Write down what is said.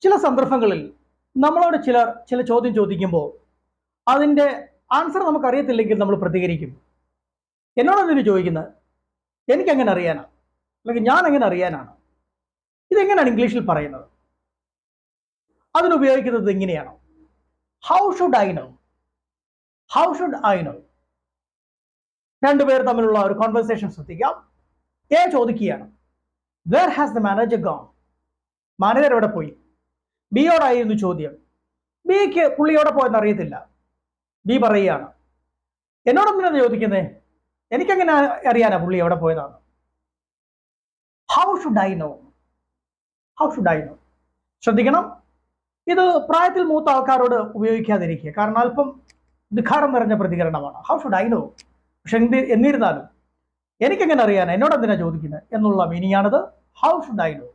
ചില സന്ദർഭങ്ങളിൽ നമ്മളോട് ചില ചോദ്യം ചോദിക്കുമ്പോൾ അതിൻ്റെ ആൻസർ നമുക്കറിയത്തില്ലെങ്കിൽ നമ്മൾ പ്രതികരിക്കും. എന്നോടെന്തിനു ചോദിക്കുന്നത്? എനിക്കെങ്ങനെ അറിയാനാണ്, അല്ലെങ്കിൽ ഞാൻ എങ്ങനെ അറിയാനാണ്? ഇതെങ്ങനെയാണ് ഇംഗ്ലീഷിൽ പറയുന്നത്? അതിനുപയോഗിക്കുന്നത് ഇങ്ങനെയാണ്: how should I know? How should I know? രണ്ടുപേർ തമ്മിലുള്ള ഒരു കോൺവെർസേഷൻ ശ്രദ്ധിക്കാം. എ ചോദിക്കുകയാണ്, where has the manager gone? Manager എവിടെ പോയി? ബിയോടായിരുന്നു ചോദ്യം. ബിക്ക് പുള്ളി എവിടെ പോയെന്ന് അറിയത്തില്ല. ബി പറയുകയാണ്, എന്നോടൊന്നിനാണ് ചോദിക്കുന്നത്? എനിക്കെങ്ങനെ അറിയാനാ പുള്ളി എവിടെ പോയതാണ്? How should I know? How should I no? ശ്രദ്ധിക്കണം, ഇത് പ്രായത്തിൽ മൂത്ത ആൾക്കാരോട് ഉപയോഗിക്കാതിരിക്കുക. കാരണം അല്പം ധിക്കാരം നിറഞ്ഞ പ്രതികരണമാണ്. How should I no? പക്ഷെ എന്നിരുന്നാലും എനിക്കെങ്ങനെ അറിയാനാ, എന്നോട് എന്തിനാ ചോദിക്കുന്നത് എന്നുള്ള മീനിങ് ആണിത്. How should I no?